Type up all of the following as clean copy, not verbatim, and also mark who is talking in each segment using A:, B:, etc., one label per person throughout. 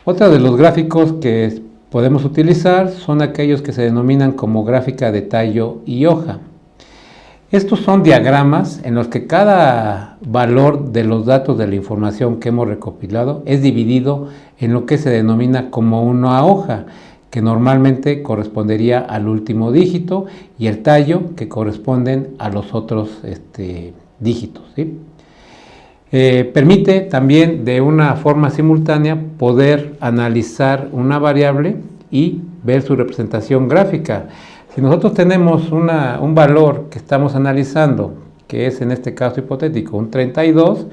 A: Otro de los gráficos que podemos utilizar son aquellos que se denominan como gráfica de tallo y hoja. Estos son diagramas en los que cada valor de los datos de la información que hemos recopilado es dividido en lo que se denomina como una hoja, que normalmente correspondería al último dígito, y el tallo, que corresponden a los otros dígitos, ¿sí? Permite también de una forma simultánea poder analizar una variable y ver su representación gráfica. Si nosotros tenemos un valor que estamos analizando, que es en este caso hipotético un 32,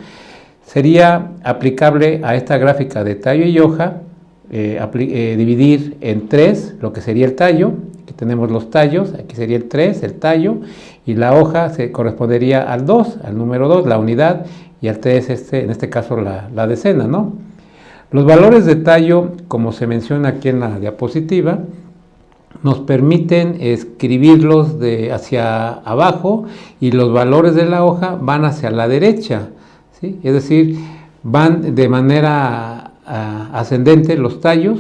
A: sería aplicable a esta gráfica de tallo y hoja, dividir en 3 lo que sería el tallo. Aquí tenemos los tallos, aquí sería el 3, el tallo, y la hoja se correspondería al 2, al número 2, la unidad, y al 3, en este caso la decena, ¿no? Los valores de tallo, como se menciona aquí en la diapositiva, nos permiten escribirlos hacia abajo, y los valores de la hoja van hacia la derecha, ¿sí? Es decir, van de manera ascendente los tallos,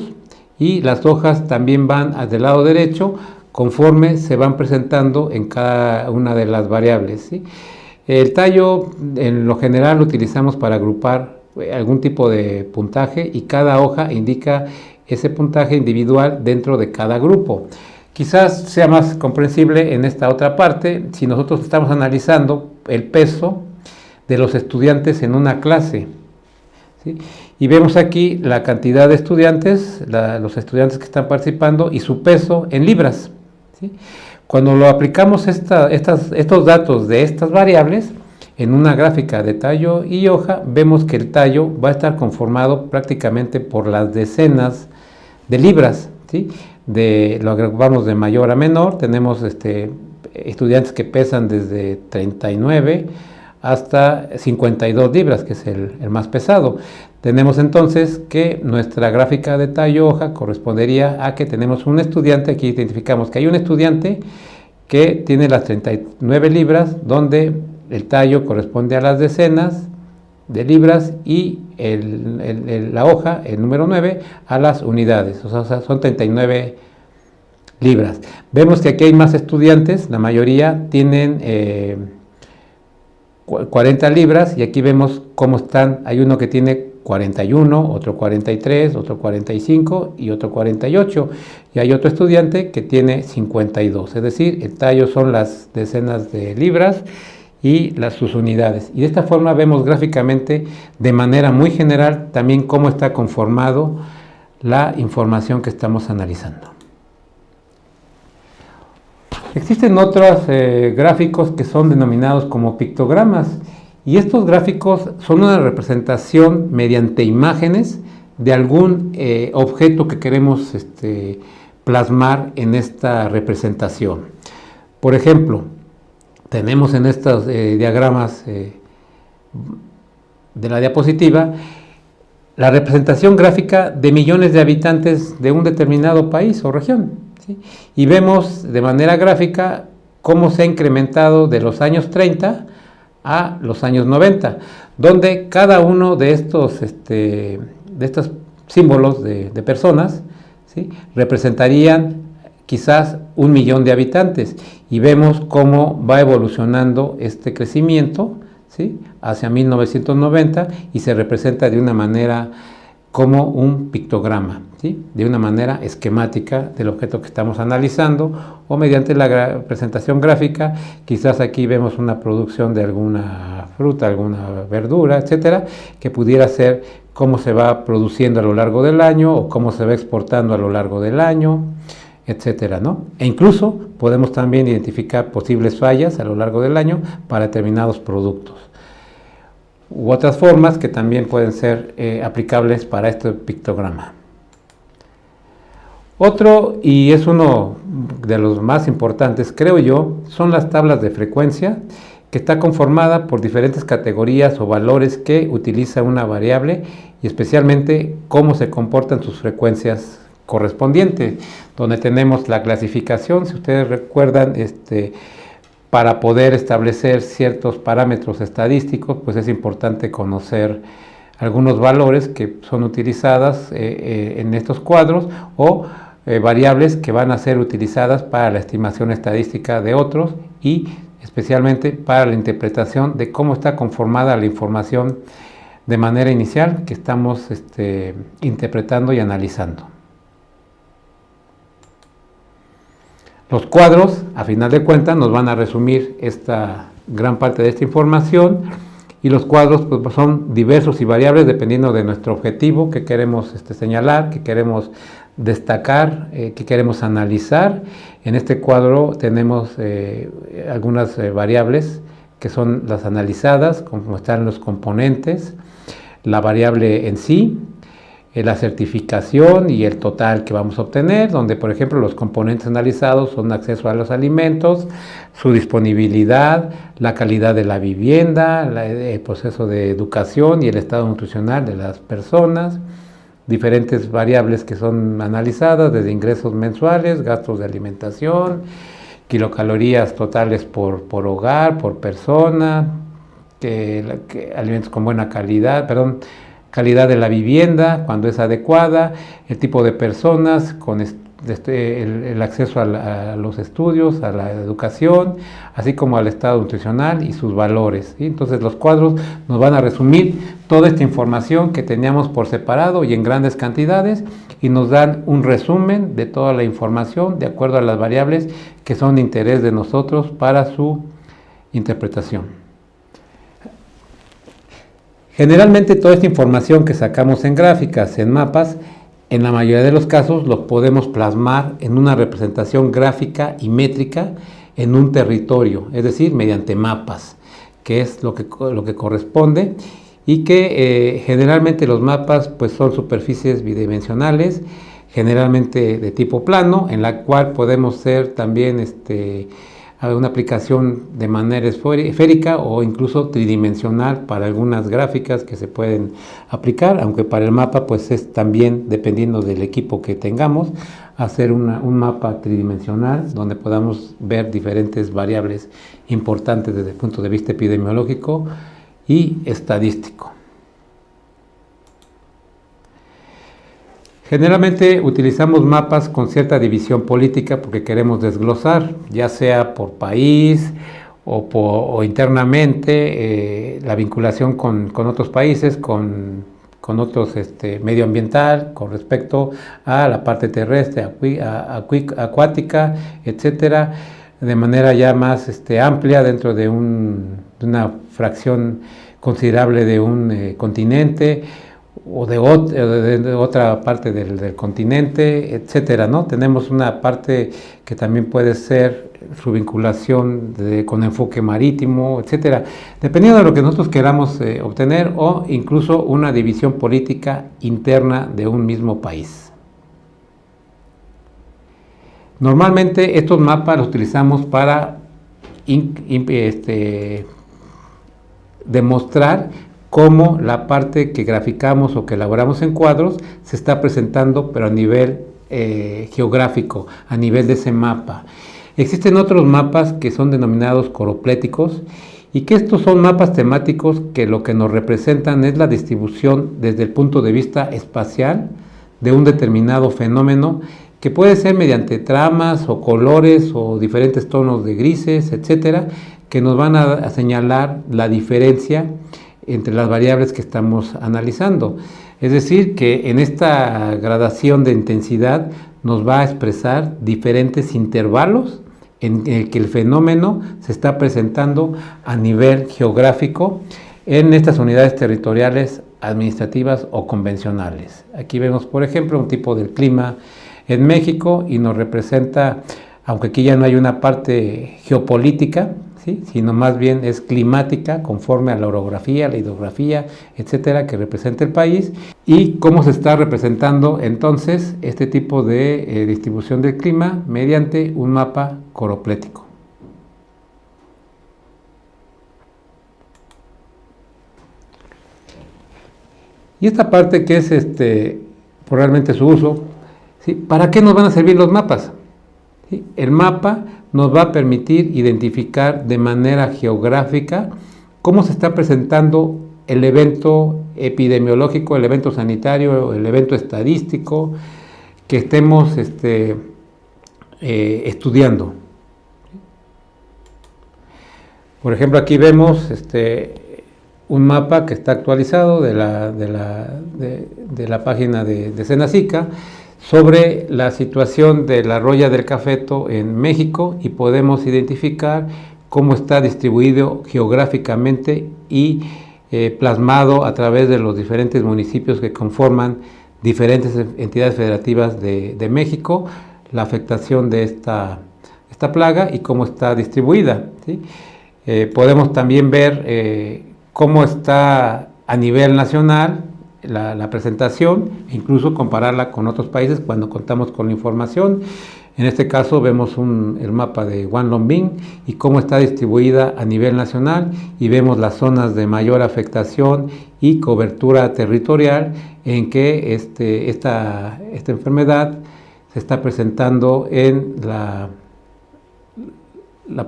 A: y las hojas también van hacia el lado derecho conforme se van presentando en cada una de las variables, ¿sí? El tallo en lo general lo utilizamos para agrupar algún tipo de puntaje, y cada hoja indica ese puntaje individual dentro de cada grupo. Quizás sea más comprensible en esta otra parte si nosotros estamos analizando el peso de los estudiantes en una clase, ¿sí? Y vemos aquí la cantidad de estudiantes, los estudiantes que están participando y su peso en libras, ¿sí? Cuando lo aplicamos estos datos de estas variables en una gráfica de tallo y hoja, vemos que el tallo va a estar conformado prácticamente por las decenas de libras, ¿sí? Lo agrupamos de mayor a menor. Tenemos estudiantes que pesan desde 39 hasta 52 libras, que es el más pesado. Tenemos entonces que nuestra gráfica de tallo hoja correspondería a que tenemos un estudiante. Aquí identificamos que hay un estudiante que tiene las 39 libras, donde el tallo corresponde a las decenas de libras, y la hoja, el número 9, a las unidades, o sea, son 39 libras. Vemos que aquí hay más estudiantes, la mayoría tienen 40 libras, y aquí vemos cómo están. Hay uno que tiene 41, otro 43, otro 45 y otro 48, y hay otro estudiante que tiene 52, es decir, el tallo son las decenas de libras y sus unidades. Y de esta forma vemos gráficamente, de manera muy general, también cómo está conformado la información que estamos analizando. Existen otros gráficos que son denominados como pictogramas, y estos gráficos son una representación mediante imágenes de algún objeto que queremos plasmar en esta representación. Por ejemplo, tenemos en estos diagramas de la diapositiva la representación gráfica de millones de habitantes de un determinado país o región, ¿sí? Y vemos de manera gráfica cómo se ha incrementado de los años 30 a los años 90, donde cada uno de estos símbolos de personas, ¿sí?, representarían quizás 1 millón de habitantes, y vemos cómo va evolucionando este crecimiento, ¿sí?, hacia 1990, y se representa de una manera como un pictograma, ¿sí?, de una manera esquemática del objeto que estamos analizando, o mediante la presentación gráfica. Quizás aquí vemos una producción de alguna fruta, alguna verdura, etcétera, que pudiera ser cómo se va produciendo a lo largo del año, o cómo se va exportando a lo largo del año, etcétera, ¿no? E incluso podemos también identificar posibles fallas a lo largo del año para determinados productos, u otras formas que también pueden ser aplicables para este pictograma. Otro, y es uno de los más importantes, creo yo, son las tablas de frecuencia, que está conformada por diferentes categorías o valores que utiliza una variable, y especialmente cómo se comportan sus frecuencias correspondientes, donde tenemos la clasificación. Si ustedes recuerdan, para poder establecer ciertos parámetros estadísticos, pues es importante conocer algunos valores que son utilizadas en estos cuadros o variables que van a ser utilizadas para la estimación estadística de otros y especialmente para la interpretación de cómo está conformada la información de manera inicial que estamos interpretando y analizando. Los cuadros, a final de cuentas, nos van a resumir esta gran parte de esta información, y los cuadros pues, son diversos y variables dependiendo de nuestro objetivo que queremos señalar, que queremos destacar, que queremos analizar. En este cuadro tenemos algunas variables que son las analizadas, como están los componentes, la variable en sí, la certificación y el total que vamos a obtener, donde por ejemplo los componentes analizados son acceso a los alimentos, su disponibilidad, la calidad de la vivienda, el proceso de educación y el estado nutricional de las personas, diferentes variables que son analizadas, desde ingresos mensuales, gastos de alimentación, kilocalorías totales por hogar, por persona, alimentos con buena calidad, calidad de la vivienda, cuando es adecuada, el tipo de personas, con el acceso a los estudios, a la educación, así como al estado nutricional y sus valores, ¿sí? Entonces los cuadros nos van a resumir toda esta información que teníamos por separado y en grandes cantidades, y nos dan un resumen de toda la información de acuerdo a las variables que son de interés de nosotros para su interpretación. Generalmente toda esta información que sacamos en gráficas, en mapas, en la mayoría de los casos los podemos plasmar en una representación gráfica y métrica en un territorio, es decir, mediante mapas, que es lo que corresponde, y que generalmente los mapas pues, son superficies bidimensionales, generalmente de tipo plano, en la cual podemos ser también una aplicación de manera esférica o incluso tridimensional para algunas gráficas que se pueden aplicar, aunque para el mapa pues es también, dependiendo del equipo que tengamos, hacer un mapa tridimensional donde podamos ver diferentes variables importantes desde el punto de vista epidemiológico y estadístico. Generalmente utilizamos mapas con cierta división política porque queremos desglosar, ya sea por país o internamente, la vinculación con otros países, con otros medioambiental, con respecto a la parte terrestre, acuática, etcétera, de manera ya más amplia dentro de una fracción considerable de un continente, o de otra parte del continente, etcétera, ¿no? Tenemos una parte que también puede ser su vinculación con enfoque marítimo, etcétera, dependiendo de lo que nosotros queramos obtener, o incluso una división política interna de un mismo país. Normalmente estos mapas los utilizamos para demostrar cómo la parte que graficamos o que elaboramos en cuadros se está presentando, pero a nivel geográfico, a nivel de ese mapa. Existen otros mapas que son denominados coropléticos, y que estos son mapas temáticos que lo que nos representan es la distribución desde el punto de vista espacial de un determinado fenómeno, que puede ser mediante tramas o colores o diferentes tonos de grises, etcétera, que nos van a señalar la diferencia entre las variables que estamos analizando. Es decir, que en esta gradación de intensidad nos va a expresar diferentes intervalos en el que el fenómeno se está presentando a nivel geográfico en estas unidades territoriales administrativas o convencionales. Aquí vemos, por ejemplo, un tipo del clima en México, y nos representa, aunque aquí ya no hay una parte geopolítica, ¿sí?, sino más bien es climática, conforme a la orografía, la hidrografía, etcétera, que representa el país, y cómo se está representando entonces este tipo de distribución del clima mediante un mapa coroplético. Y esta parte que es por realmente su uso, ¿sí?, ¿para qué nos van a servir los mapas? ¿Sí? El mapa nos va a permitir identificar de manera geográfica cómo se está presentando el evento epidemiológico, el evento sanitario, el evento estadístico que estemos estudiando. Por ejemplo, aquí vemos un mapa que está actualizado de la página de Senacica sobre la situación de la roya del cafeto en México, y podemos identificar cómo está distribuido geográficamente y plasmado a través de los diferentes municipios que conforman diferentes entidades federativas de México, la afectación de esta plaga y cómo está distribuida, ¿sí? Podemos también ver cómo está a nivel nacional la presentación, e incluso compararla con otros países cuando contamos con la información. En este caso vemos el mapa de Guanlongbing y cómo está distribuida a nivel nacional, y vemos las zonas de mayor afectación y cobertura territorial en que esta enfermedad se está presentando en la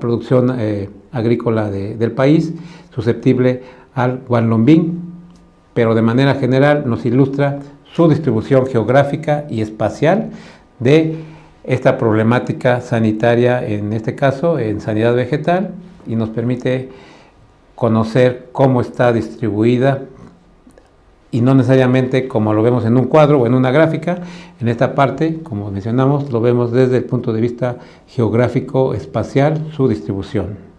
A: producción agrícola del país, susceptible al Guanlongbing, pero de manera general nos ilustra su distribución geográfica y espacial de esta problemática sanitaria, en este caso en sanidad vegetal, y nos permite conocer cómo está distribuida, y no necesariamente como lo vemos en un cuadro o en una gráfica. En esta parte, como mencionamos, lo vemos desde el punto de vista geográfico espacial, su distribución.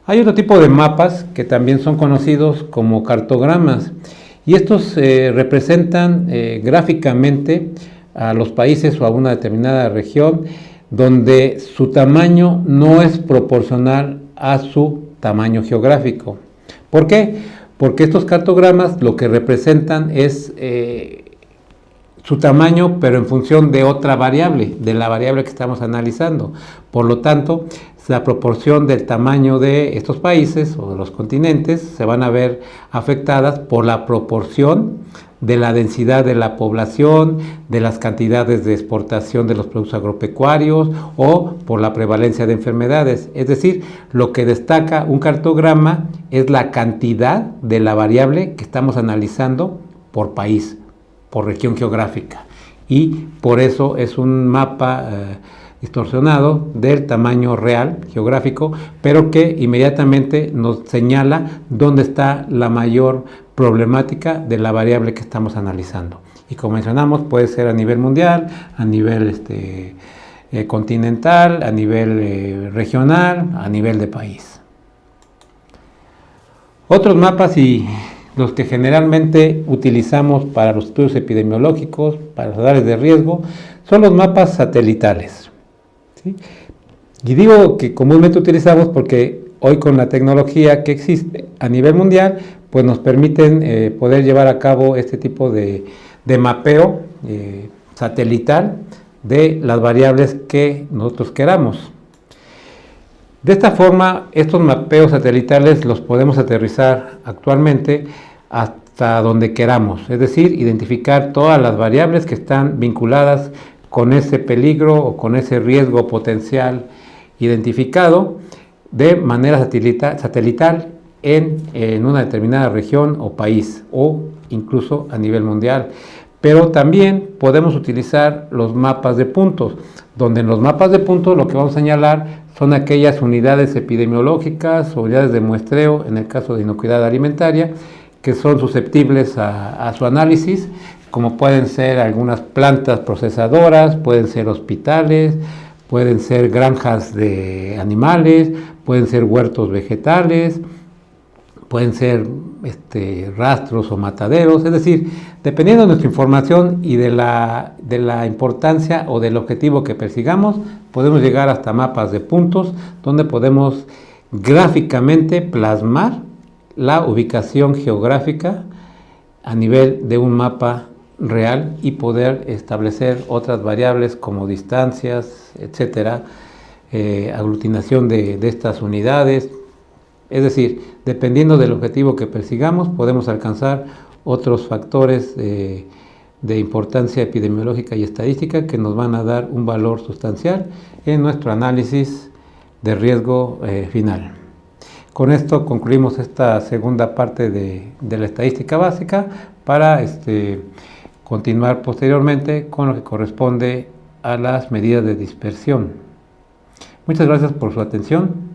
A: Hay otro tipo de mapas que también son conocidos como cartogramas, y estos representan gráficamente a los países o a una determinada región, donde su tamaño no es proporcional a su tamaño geográfico. ¿Por qué? Porque estos cartogramas lo que representan es su tamaño, pero en función de otra variable, de la variable que estamos analizando. Por lo tanto, la proporción del tamaño de estos países o de los continentes se van a ver afectadas por la proporción de la densidad de la población, de las cantidades de exportación de los productos agropecuarios, o por la prevalencia de enfermedades. Es decir, lo que destaca un cartograma es la cantidad de la variable que estamos analizando por país, por región geográfica, y por eso es un mapa distorsionado del tamaño real geográfico, pero que inmediatamente nos señala dónde está la mayor problemática de la variable que estamos analizando. Y como mencionamos, puede ser a nivel mundial, a nivel continental, a nivel regional, a nivel de país. Otros mapas, y los que generalmente utilizamos para los estudios epidemiológicos, para los radares de riesgo, son los mapas satelitales, ¿sí? Y digo que comúnmente utilizamos porque hoy, con la tecnología que existe a nivel mundial, pues nos permiten poder llevar a cabo este tipo de mapeo satelital de las variables que nosotros queramos. De esta forma, estos mapeos satelitales los podemos aterrizar actualmente hasta donde queramos, es decir, identificar todas las variables que están vinculadas con ese peligro o con ese riesgo potencial identificado de manera satelital en una determinada región o país, o incluso a nivel mundial. Pero también podemos utilizar los mapas de puntos, donde en los mapas de puntos lo que vamos a señalar son aquellas unidades epidemiológicas o unidades de muestreo, en el caso de inocuidad alimentaria, que son susceptibles a su análisis, como pueden ser algunas plantas procesadoras, pueden ser hospitales, pueden ser granjas de animales, pueden ser huertos vegetales, pueden ser rastros o mataderos. Es decir, dependiendo de nuestra información y de la importancia o del objetivo que persigamos, podemos llegar hasta mapas de puntos, donde podemos gráficamente plasmar la ubicación geográfica a nivel de un mapa real, y poder establecer otras variables como distancias, etcétera, aglutinación de estas unidades. Es decir, dependiendo del objetivo que persigamos, podemos alcanzar otros factores de importancia epidemiológica y estadística que nos van a dar un valor sustancial en nuestro análisis de riesgo final. Con esto concluimos esta segunda parte de la estadística básica para continuar posteriormente con lo que corresponde a las medidas de dispersión. Muchas gracias por su atención.